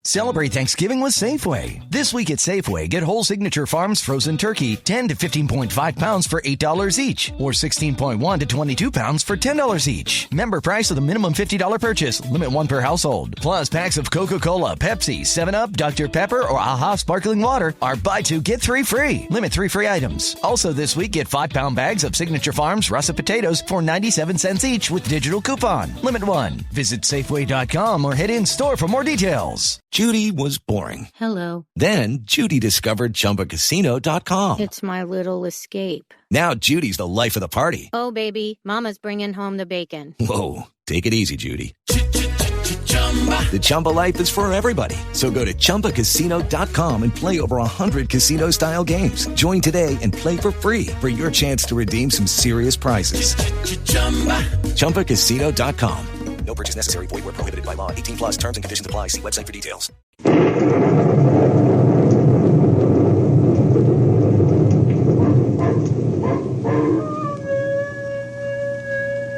Celebrate Thanksgiving with Safeway. This week at Safeway, get whole Signature Farms frozen turkey, 10 to 15.5 pounds for $8 each, or 16.1 to 22 pounds for $10 each. Member price with a minimum $50 purchase, limit one per household. Plus, packs of Coca-Cola, Pepsi, 7-Up, Dr. Pepper, or AHA Sparkling Water are buy two, get three free. Limit 3 free items. Also this week, get 5-pound bags of Signature Farms russet potatoes for 97 cents each with digital coupon. Limit 1. Visit Safeway.com or head in store for more details. Judy was boring. Hello. Then Judy discovered ChumbaCasino.com. It's my little escape. Now Judy's the life of the party. Oh, baby, mama's bringing home the bacon. Whoa, take it easy, Judy. The Chumba life is for everybody. So go to ChumbaCasino.com and play over 100 casino-style games. Join today and play for free for your chance to redeem some serious prizes. ChumbaCasino.com. No purchase necessary. Void where prohibited by law. 18 plus terms and conditions apply. See website for details.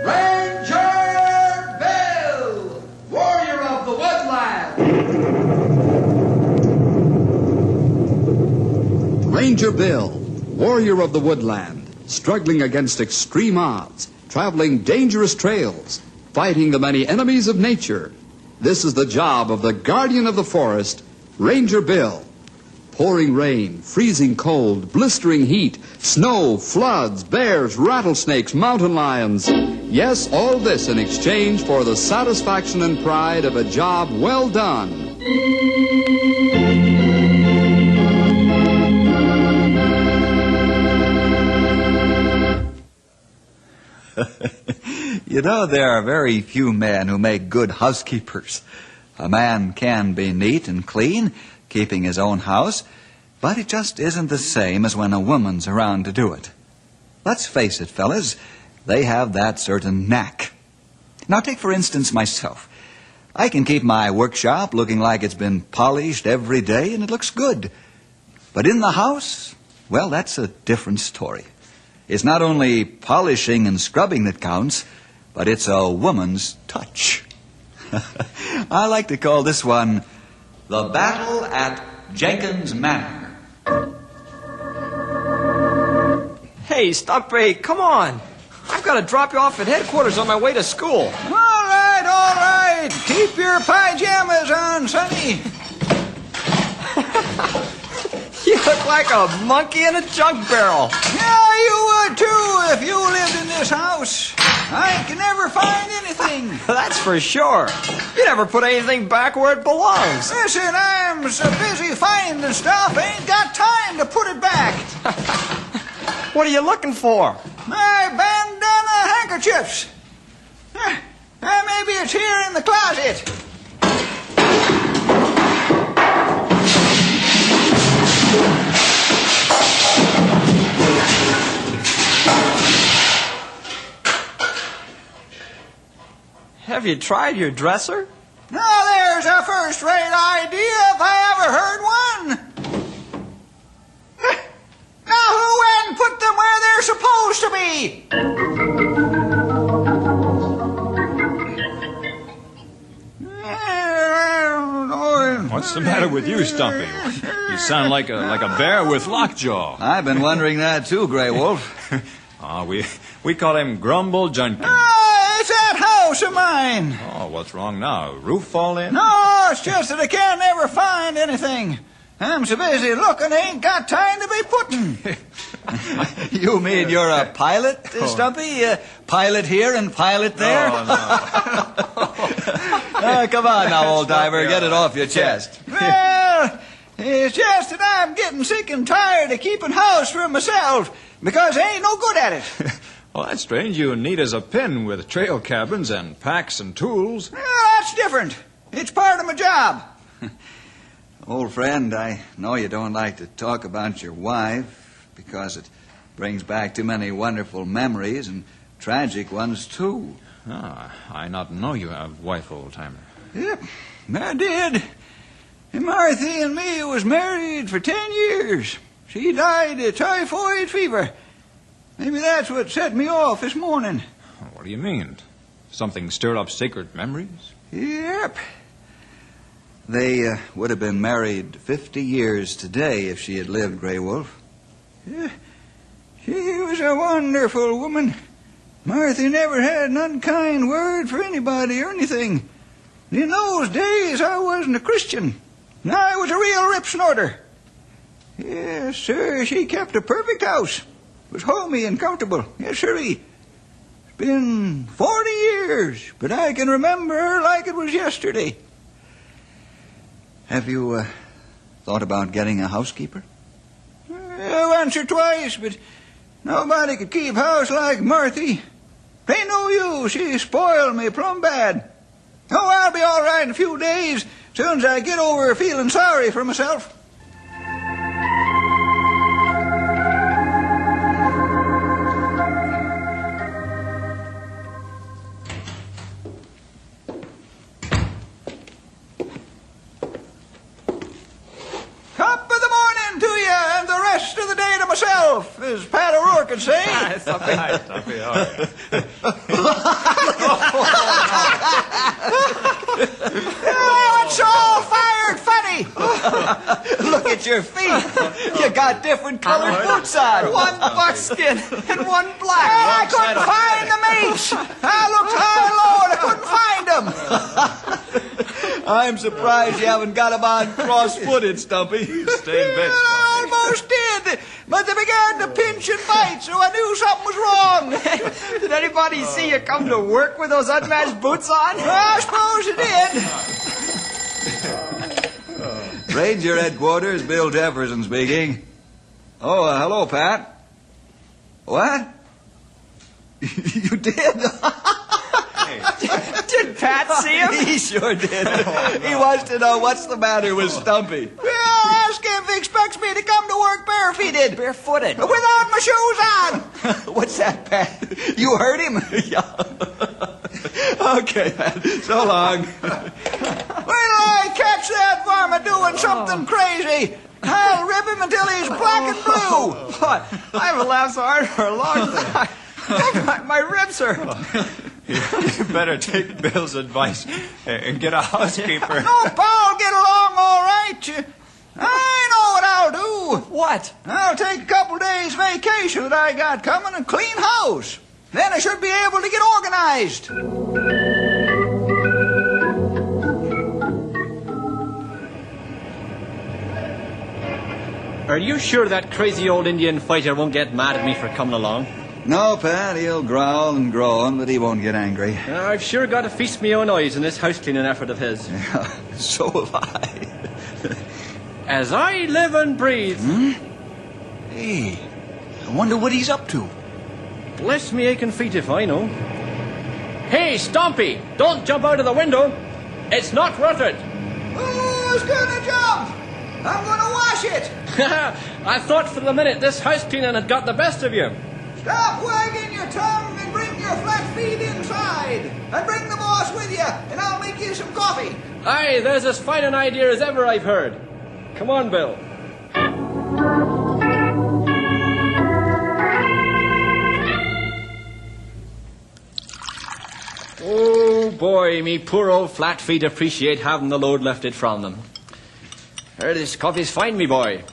Ranger Bill, warrior of the woodland. Ranger Bill, warrior of the woodland, struggling against extreme odds, traveling dangerous trails, fighting the many enemies of nature. This is the job of the guardian of the forest, Ranger Bill. Pouring rain, freezing cold, blistering heat, snow, floods, bears, rattlesnakes, mountain lions. Yes, all this in exchange for the satisfaction and pride of a job well done. You know, there are very few men who make good housekeepers. A man can be neat and clean, keeping his own house, but it just isn't the same as when a woman's around to do it. Let's face it, fellas, they have that certain knack. Now take, for instance, myself. I can keep my workshop looking like it's been polished every day, and it looks good. But in the house, well, that's a different story. It's not only polishing and scrubbing that counts, but it's a woman's touch. I like to call this one The Battle at Jenkins Manor. Hey, Stumpy, come on. I've got to drop you off at headquarters on my way to school. All right. Keep your pajamas on, Sonny. You look like a monkey in a junk barrel. Yeah, you would too if you lived in this house. I can never find anything. That's for sure. You never put anything back where it belongs. Listen, I'm so busy finding stuff, I ain't got time to put it back. What are you looking for? My bandana handkerchiefs. Maybe it's here in the closet. Have you tried your dresser? Now there's a first-rate idea if I ever heard one. Now who went and put them where they're supposed to be? What's the matter with you, Stumpy? You sound like a bear with lockjaw. I've been wondering that too, Grey Wolf. We call him Grumble Jenkins. It's that house of mine. Oh, what's wrong now? Roof fall in? No, it's just that I can't ever find anything. I'm so busy looking, I ain't got time to be putting. You mean you're a pilot, Stumpy? Pilot here and pilot there? Oh, no. Come on now, old diver, get it off your chest. Well, it's just that I'm getting sick and tired of keeping house for myself because I ain't no good at it. Well, that's strange. You neat as a pin with trail cabins and packs and tools. Well, that's different. It's part of my job. Old friend, I know you don't like to talk about your wife because it brings back too many wonderful memories and tragic ones, too. I not know you have wife, old-timer. Yep, I did. And Marthy and me was married for 10 years. She died of typhoid fever. Maybe that's what set me off this morning. What do you mean? Something stirred up sacred memories? Yep. They would have been married 50 years today if she had lived, Grey Wolf. Yeah, she was a wonderful woman. Marthy never had an unkind word for anybody or anything. In those days, I wasn't a Christian. I was a real rip-snorter. Yes, sir, she kept a perfect house. It was homey and comfortable. Yes, sirree. It's been 40 years, but I can remember her like it was yesterday. Have you thought about getting a housekeeper? Once or twice, but nobody could keep house like Marthy. Ain't no use. She spoiled me plumb bad. Oh, I'll be all right in a few days, soon as I get over feeling sorry for myself. Myself, as Pat O'Rourke could say. Hi, Stumpy. Hi, Stumpy. All right. It's all fired funny. Look at your feet. You got different colored boots on. One buckskin and one black. I couldn't find the mates. I looked high and low and I couldn't find them. I'm surprised you haven't got them on cross-footed, Stumpy. Stay in bed, Stumpy. I almost did, but they began to pinch and bite, so I knew something was wrong. Did anybody see you come to work with those unmatched boots on? I suppose it did. Ranger Headquarters, Bill Jefferson speaking. Oh, hello, Pat. What? You did? Did Pat see him? He sure did. He wants to know what's the matter with Stumpy. Well, ask him if he expects me to come to work barefooted. Barefooted. Without my shoes on. What's that, Pat? You hurt him? Yeah. Okay, Pat. So long. When I catch that varmint doing something crazy, I'll rip him until he's black and blue. What? I haven't laughed so hard for a long time. My ribs hurt. You better take Bill's advice and get a housekeeper. No, Paul, get along all right. I know what I'll do. What? I'll take a couple days vacation that I got coming and clean house. Then I should be able to get organized. Are you sure that crazy old Indian fighter won't get mad at me for coming along? No, Pat, he'll growl and groan, but he won't get angry. I've sure got to feast me own eyes in this house-cleaning effort of his. Yeah, so have I. As I live and breathe. Hey, I wonder what he's up to. Bless me aching feet if I know. Hey, Stumpy, don't jump out of the window. It's not worth it. Who's gonna jump? I'm gonna wash it. I thought for the minute this house-cleaning had got the best of you. Stop wagging your tongue and bring your flat feet inside. And bring the boss with you, and I'll make you some coffee. Aye, there's as fine an idea as ever I've heard. Come on, Bill. Oh, boy, me poor old flat feet appreciate having the load lifted from them. This coffee's fine, me boy.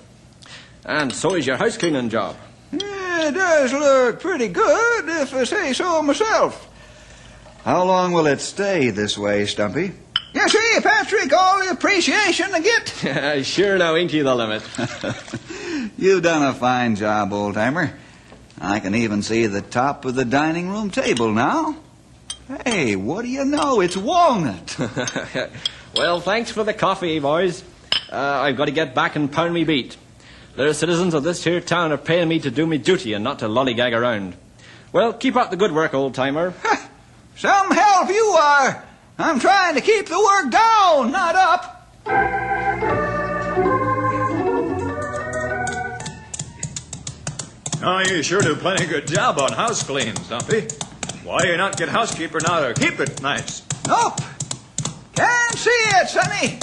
And so is your house-cleaning job. Yeah, it does look pretty good, if I say so myself. How long will it stay this way, Stumpy? You see, Patrick, all the appreciation I get. Sure now, ain't you the limit? You've done a fine job, old-timer. I can even see the top of the dining room table now. Hey, what do you know? It's walnut. Well, thanks for the coffee, boys. I've got to get back and pound me beat. The citizens of this here town are paying me to do me duty and not to lollygag around. Well, keep up the good work, old-timer. Some help you are. I'm trying to keep the work down, not up. Oh, you sure do plenty good job on house cleaning, Stumpy. Why you not get housekeeper now to keep it nice? Nope. Can't see it, sonny.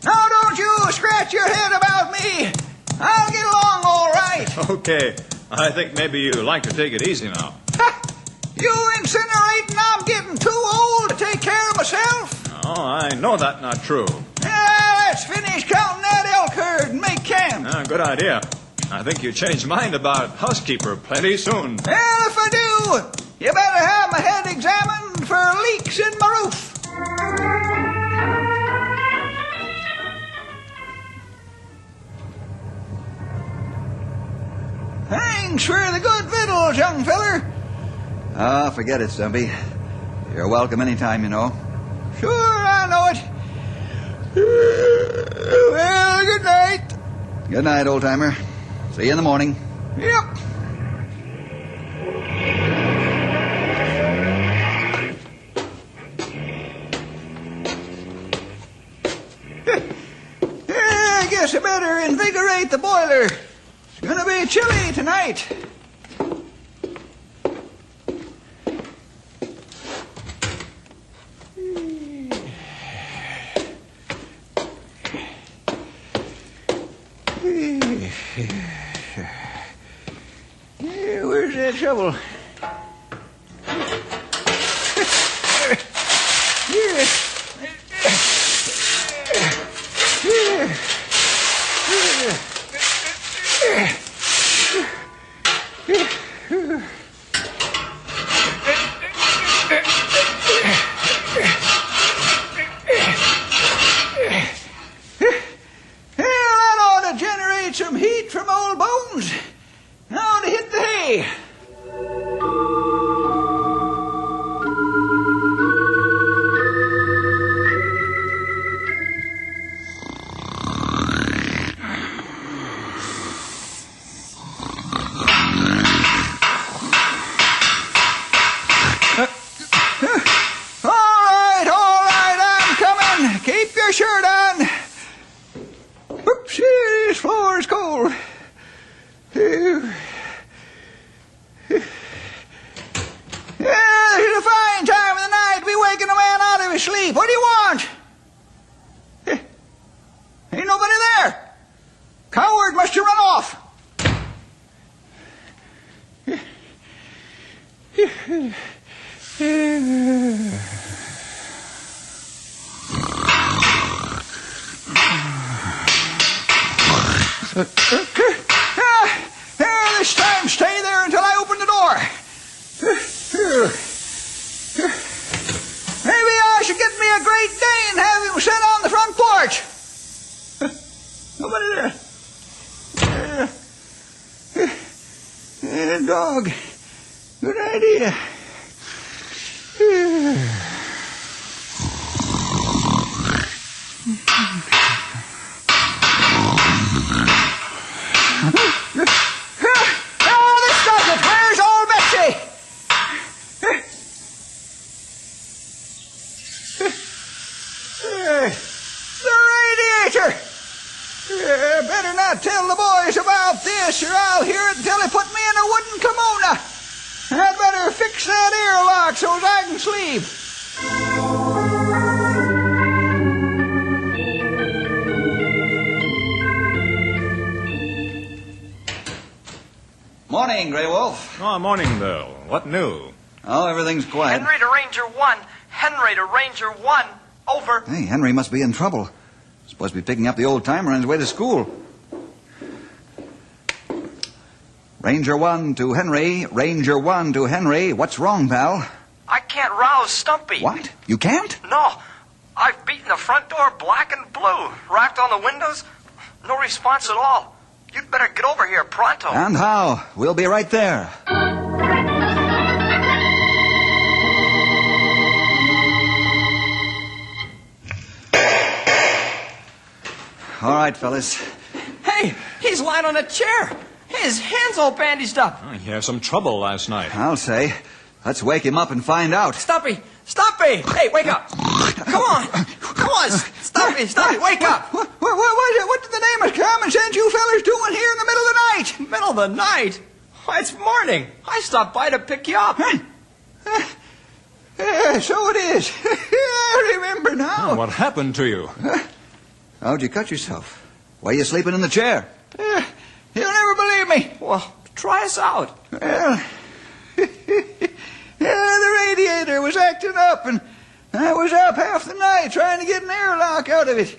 Now don't you scratch your head about me. I'll get along all right. Okay, I think maybe you like to take it easy now. You incinerating I'm getting too old to take care of myself? Oh, I know that's not true. Yeah, good idea. I think you changed your mind about housekeeper plenty soon. Well, if I do, you better have my head examined for leaks in my roof. Thanks for the good victuals, young feller. Ah, forget it, Stumpy. You're welcome anytime, you know. Sure, I know it. Well, good night. Good night, old-timer. See you in the morning. Yep. I guess I better invigorate the boiler. It's going to be chilly tonight. Where's that shovel? That ought to generate some heat from old bones. Now to hit the hay. All right, I'm coming. Keep your shirt on. Oops, this floor is cold. This is a fine time of the night to be waking a man out of his sleep. What do you want? Ain't nobody there. Coward must have run off. This time stay there until I open the door. Maybe I should get me a Great Dane and have him sit on the front porch. Nobody there. Dog. Good idea. This does it. Where's old Betsy? The radiator. Better not tell the boys about this, or I'll hear it until they put me in a wooden kimono. I'd better fix that airlock so I can sleep. Morning, Grey Wolf. Oh, morning, Bill. What new? Oh, everything's quiet. Henry to Ranger 1. Henry to Ranger 1. Over. Hey, Henry must be in trouble. Supposed to be picking up the old-timer on his way to school. Ranger 1 to Henry. Ranger 1 to Henry. What's wrong, pal? I can't rouse Stumpy. What? You can't? No. I've beaten the front door black and blue. Racked on the windows. No response at all. You'd better get over here pronto. And how? We'll be right there. All right, fellas. Hey, he's lying on a chair. His hands all bandaged up. Oh, he had some trouble last night. I'll say. Let's wake him up and find out. Stumpy! Stumpy! Hey, wake up! Come on! Come on! Stumpy! Stumpy, wake up! What did the name of common sense you fellers doing here in the middle of the night? Middle of the night? Why, it's morning. I stopped by to pick you up. So it is. I remember now. Oh, what happened to you? How'd you cut yourself? Why are you sleeping in the chair? You'll never believe me. Well, try us out. Well, the radiator was acting up, and I was up half the night trying to get an airlock out of it.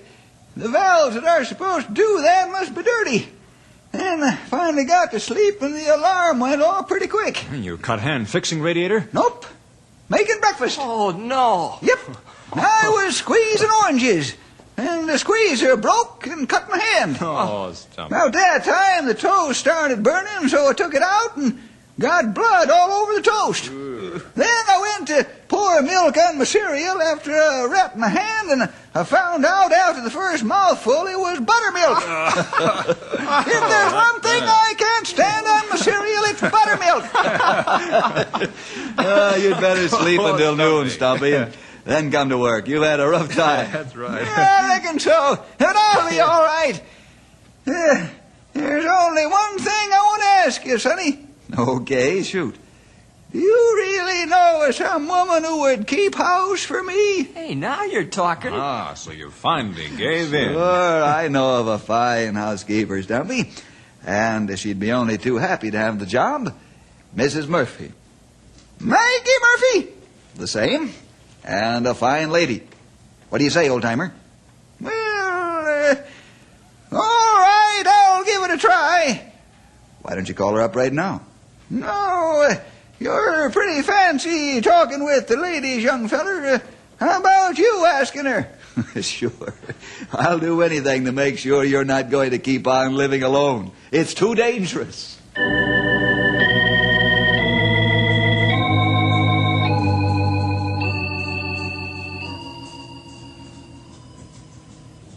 The valves that are supposed to do that must be dirty. Then I finally got to sleep and the alarm went off pretty quick. You cut hand fixing radiator? Nope. Making breakfast. Oh, no. Yep. I was squeezing oranges, and the squeezer broke and cut my hand. Oh, Stumpy. About that time, the toast started burning, so I took it out and got blood all over the toast. Then I went to pour milk on my cereal after I wrapped my hand, and I found out after the first mouthful it was buttermilk. If there's one thing I can't stand on my cereal, it's buttermilk. You'd better sleep until noon, Stumpy, and then come to work. You've had a rough time. That's right. I reckon so, and I'll be all right. There's only one thing I want to ask you, Sonny. Okay, shoot. Do you really know of some woman who would keep house for me? Hey, now you're talking. Ah, so you finally gave in. Sure, I know of a fine housekeeper, Stumpy. And she'd be only too happy to have the job. Mrs. Murphy. Maggie Murphy? The same. And a fine lady. What do you say, old-timer? Well, all right, I'll give it a try. Why don't you call her up right now? No, you're pretty fancy talking with the ladies, young feller. How about you asking her? Sure. I'll do anything to make sure you're not going to keep on living alone. It's too dangerous.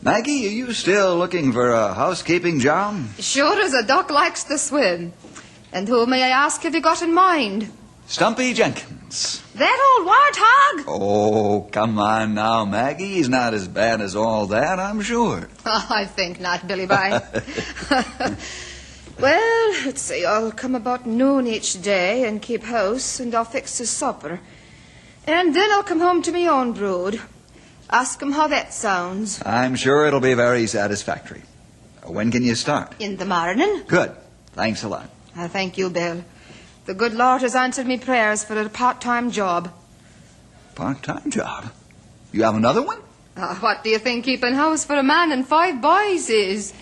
Maggie, are you still looking for a housekeeping job? Sure as a duck likes to swim. And who, may I ask, have you got in mind? Stumpy Jenkins. That old warthog? Oh, come on now, Maggie. He's not as bad as all that, I'm sure. Oh, I think not, Billy Bye. Well, let's see. I'll come about noon each day and keep house, and I'll fix his supper. And then I'll come home to me own brood. Ask him how that sounds. I'm sure it'll be very satisfactory. When can you start? In the morning. Good. Thanks a lot. Thank you, Bill. The good Lord has answered me prayers for a part-time job. Part-time job? You have another one? What do you think keeping house for a man and 5 boys is?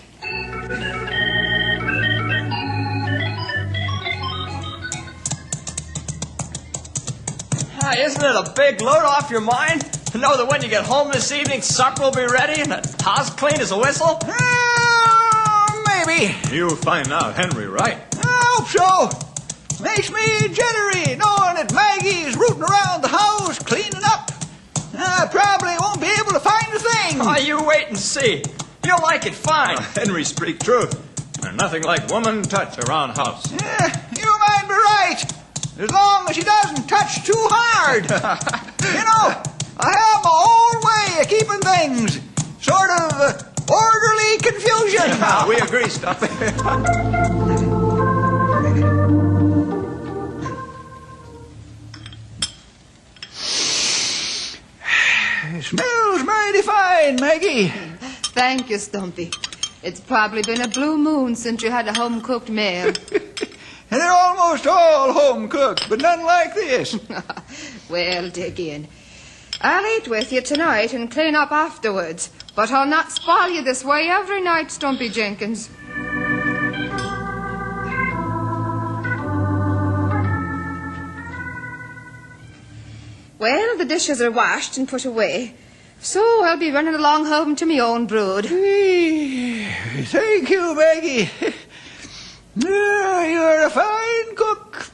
Isn't it a big load off your mind to know that when you get home this evening, supper will be ready and the house clean as a whistle? Maybe. You find out Henry right. I hope so. Makes me jittery knowing that Maggie's rooting around the house cleaning up. I probably won't be able to find a thing. Oh, you wait and see. You'll like it fine. Henry speak truth. There's nothing like woman touch around house. You might be right. As long as she doesn't touch too hard. You know, I have my own way of keeping things. Sort of orderly confusion. We agree, Stumpy. It smells mighty fine, Maggie. Thank you, Stumpy. It's probably been a blue moon since you had a home-cooked meal. And they're almost all home-cooked, but none like this. Well, dig in. I'll eat with you tonight and clean up afterwards, but I'll not spoil you this way every night, Stumpy Jenkins. Well, the dishes are washed and put away, so I'll be running along home to me own brood. Thank you, Maggie. You're a fine cook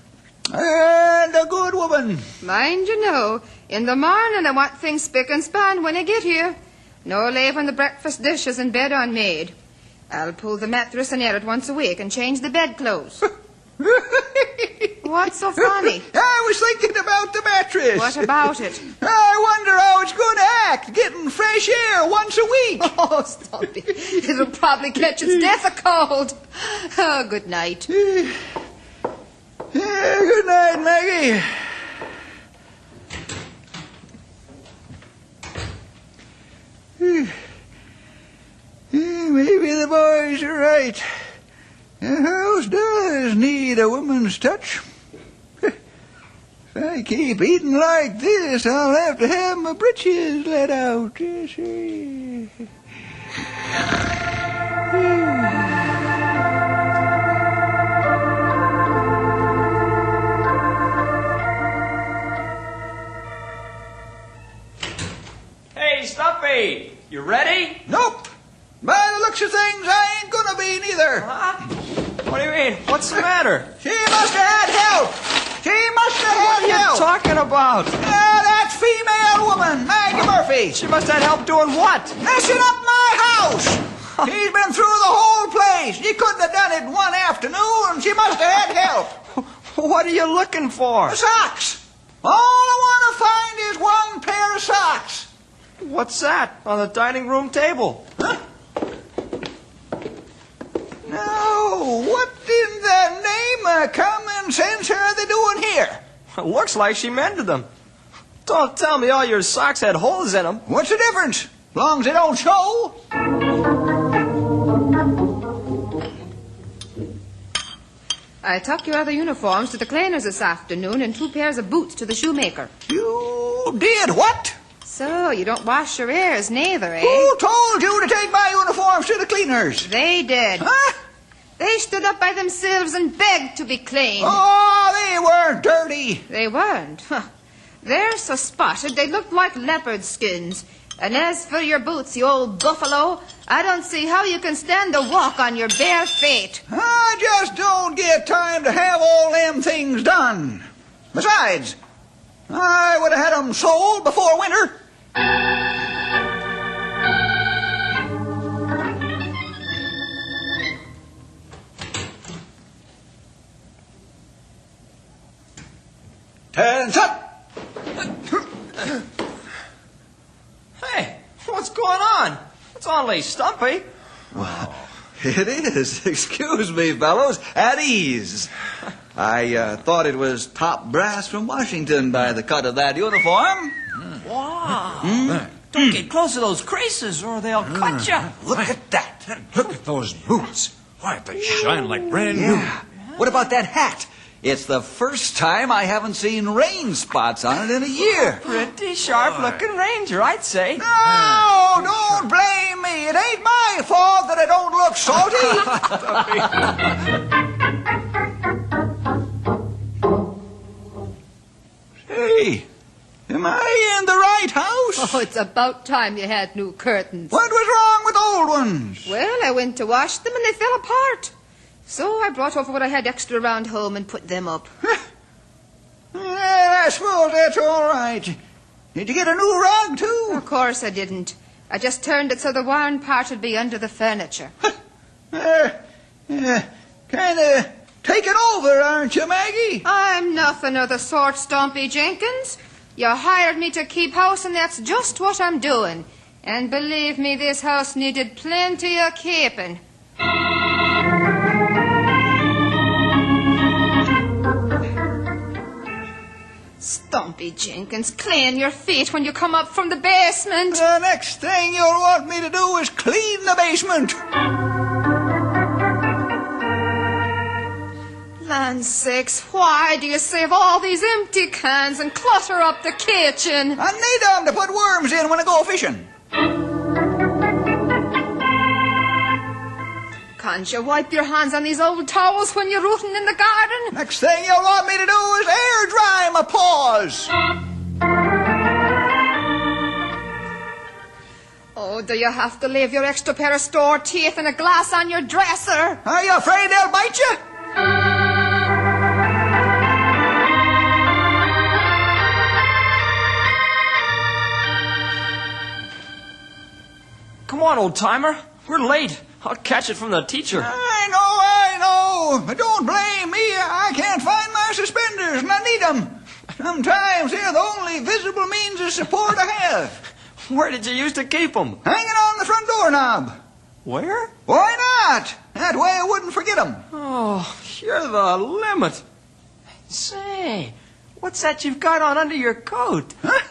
and a good woman. Mind you know, in the morning I want things spick and span when I get here. No leaving the breakfast dishes in bed unmade. I'll pull the mattress and air it once a week and change the bedclothes. What's so funny? I was thinking about the mattress. What about it? I wonder how it's going to act, getting fresh air once a week. Oh, Stumpy, it'll probably catch its death of cold. Oh, good night. Good night, Maggie. Maybe the boys are right. The house does need a woman's touch. If I keep eating like this, I'll have to have my britches let out. either. Huh? What do you mean? What's the matter? She must have had help. She must have had help. What are you talking about? That female woman, Maggie Murphy. She must have had help doing what? Messing up my house. She's been through the whole place. She couldn't have done it one afternoon. She must have had help. What are you looking for? Socks. All I want to find is one pair of socks. What's that on the dining room table? Huh? No, what in the name of common sense are they doing here? It looks like she mended them. Don't tell me all your socks had holes in them. What's the difference? As long as they don't show. I took your other uniforms to the cleaners this afternoon and 2 pairs of boots to the shoemaker. You did what? So, you don't wash your ears neither, eh? Who told you to take my uniforms to the cleaners? They did. Huh? They stood up by themselves and begged to be cleaned. Oh, they weren't dirty. They weren't. They're so spotted they looked like leopard skins. And as for your boots, you old buffalo, I don't see how you can stand to walk on your bare feet. I just don't get time to have all them things done. Besides, I would have had them sold before winter. Attention! Hey, what's going on? It's only Stumpy. Well, it is. Excuse me, fellows. At ease. I thought it was top brass from Washington by the cut of that uniform. Wow. Don't get close to those creases or they'll cut you. Look at that. Look at those boots. Why, they shine like brand new. What about that hat? It's the first time I haven't seen rain spots on it in a year. Pretty sharp-looking ranger, I'd say. No, don't blame me. It ain't my fault that I don't look salty. Hey, am I in the right house? Oh, it's about time you had new curtains. What was wrong with old ones? Well, I went to wash them and they fell apart. So I brought over what I had extra around home and put them up. Yeah, I suppose that's all right. Did you get a new rug, too? Of course I didn't. I just turned it so the worn part would be under the furniture. Kind of taking over, aren't you, Maggie? I'm nothing of the sort, Stumpy Jenkins. You hired me to keep house, and that's just what I'm doing. And believe me, this house needed plenty of keeping. Stumpy Jenkins, clean your feet when you come up from the basement. The next thing you'll want me to do is clean the basement. Land sakes, why do you save all these empty cans and clutter up the kitchen? I need them to put worms in when I go fishing. Can't you wipe your hands on these old towels when you're rooting in the garden? Next thing you'll want me to do is air dry my paws. Oh, do you have to leave your extra pair of store teeth in a glass on your dresser? Are you afraid they'll bite you? Come on, old-timer. We're late. I'll catch it from the teacher. I know. But don't blame me. I can't find my suspenders, and I need them. Sometimes they're the only visible means of support I have. Where did you used to keep them? Hanging on the front doorknob. Where? Why not? That way I wouldn't forget them. Oh, you're the limit. Say, what's that you've got on under your coat? Huh?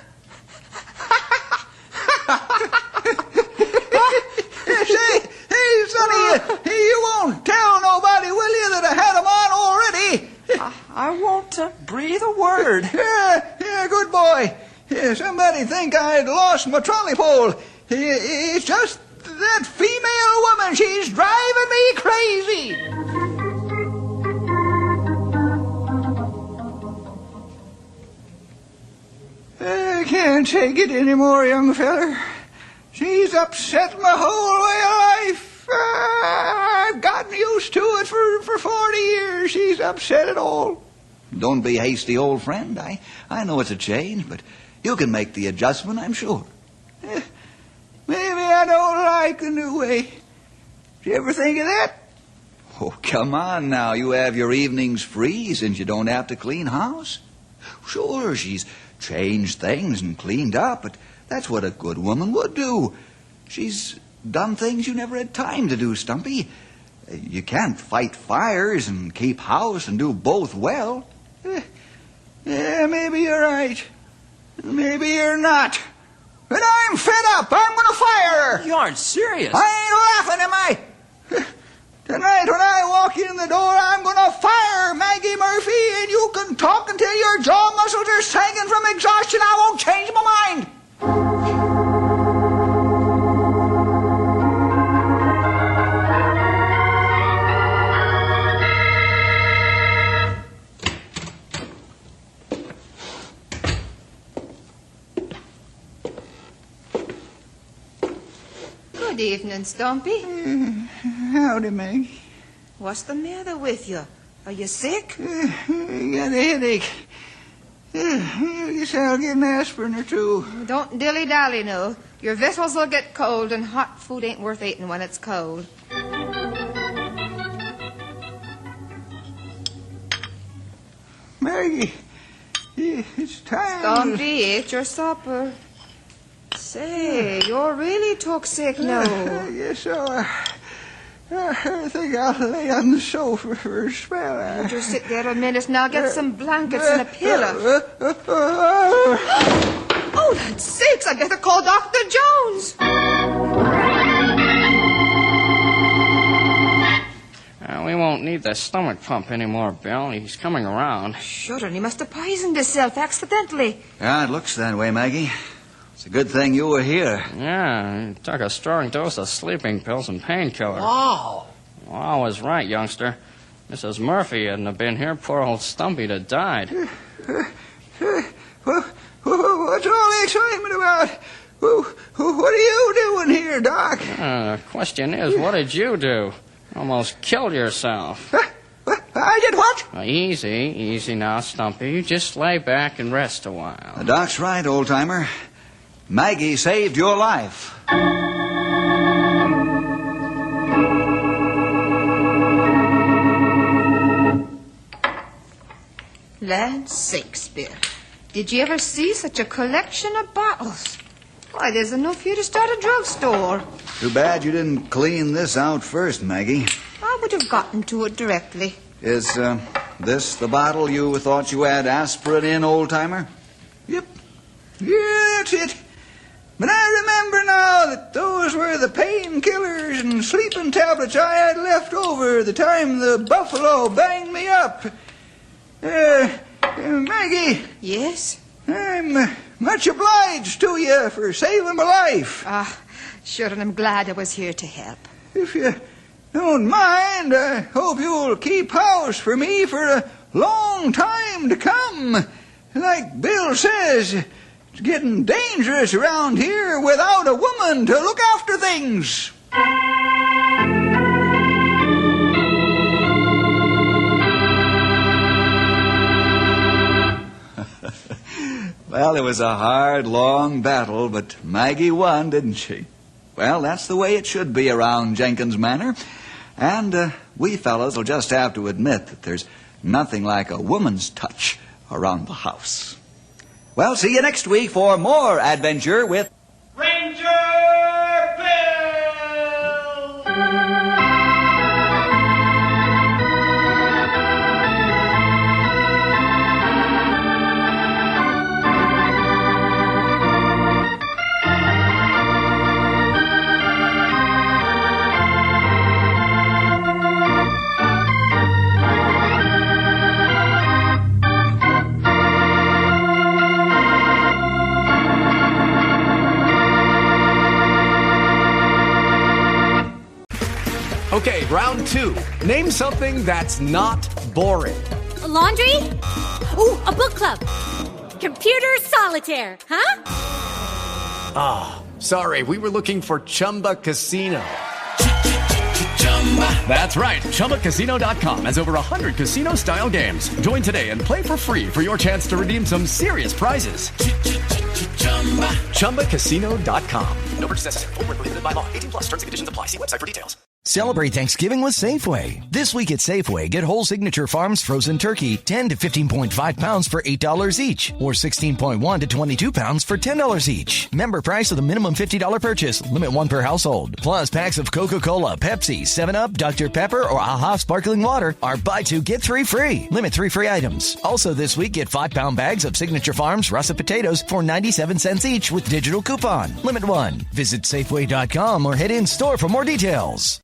Hey, Sonny, you won't tell nobody, will you, that I had them on already? I won't breathe a word. Yeah, good boy. Somebody think I'd lost my trolley pole. It's just that female woman. She's driving me crazy. I can't take it anymore, young feller. She's upset my whole way of life. I've got me wonder she's upset at all. Don't be hasty, old friend. I know it's a change, but you can make the adjustment, I'm sure. Maybe I don't like the new way. Did you ever think of that? Oh, come on now. You have your evenings free since you don't have to clean house. Sure, she's changed things and cleaned up, but that's what a good woman would do. She's done things you never had time to do, Stumpy. You can't fight fires and keep house and do both well. Yeah, maybe you're right. Maybe you're not. But I'm fed up. I'm going to fire her. You aren't serious. I ain't laughing, am I? Tonight when I walk in the door, I'm going to fire Maggie Murphy, and you can talk until your jaw muscles are sagging from exhaustion. I won't change my mind. Good evening, Stumpy. Howdy, Maggie. What's the matter with you? Are you sick? I got a headache. I guess I'll get an aspirin or two. Don't dilly-dally, no. Your vessels will get cold, and hot food ain't worth eating when it's cold. Maggie, it's time. Stumpy, eat your supper. Say, you're really took sick now. I guess so. I think I'll lay on the sofa for a spell. Just sit there a minute and I'll get some blankets and a pillow. Oh, that's sakes, I better call Dr. Jones. We won't need the stomach pump anymore, Bill. He's coming around. Sure, and he must have poisoned himself accidentally. Yeah, it looks that way, Maggie. It's a good thing you were here. Yeah, he took a strong dose of sleeping pills and painkiller. Wow. Well, I was right, youngster. Mrs. Murphy hadn't have been here, poor old Stumpy'd have died. What's all the excitement about? What are you doing here, Doc? The question is, what did you do? Almost killed yourself. I did what? Easy now, Stumpy. You just lay back and rest a while. The doc's right, old-timer. Maggie saved your life. Land sakes, Bill. Did you ever see such a collection of bottles? Why, there's enough here to start a drugstore. Too bad you didn't clean this out first, Maggie. I would have gotten to it directly. Is this the bottle you thought you had aspirin in, old-timer? Yep. Yeah, that's it. But I remember now that those were the painkillers and sleeping tablets I had left over the time the buffalo banged me up. Maggie. Yes? I'm much obliged to you for saving my life. Sure, and I'm glad I was here to help. If you don't mind, I hope you'll keep house for me for a long time to come. Like Bill says, it's getting dangerous around here without a woman to look after things. Well, it was a hard, long battle, but Maggie won, didn't she? Well, that's the way it should be around Jenkins Manor. And we fellas will just have to admit that there's nothing like a woman's touch around the house. Well, see you next week for more adventure with Ranger Bill! Okay, round two. Name something that's not boring. A laundry? Ooh, a book club. Computer solitaire, huh? Ah, sorry, we were looking for Chumba Casino. That's right. ChumbaCasino.com has over 100 casino-style games. Join today and play for free for your chance to redeem some serious prizes. ChumbaCasino.com. No purchase necessary. Void where prohibited by law. 18 plus. Terms and conditions apply. See website for details. Celebrate Thanksgiving with Safeway. This week at Safeway, get whole Signature Farms frozen turkey, 10 to 15.5 pounds for $8 each, or 16.1 to 22 pounds for $10 each. Member price with a minimum $50 purchase, limit one per household. Plus, packs of Coca-Cola, Pepsi, 7-Up, Dr. Pepper, or AHA Sparkling Water are buy two, get three free. Limit 3 free items. Also this week, get 5-pound bags of Signature Farms russet potatoes for 97 cents each with digital coupon. Limit 1. Visit Safeway.com or head in store for more details.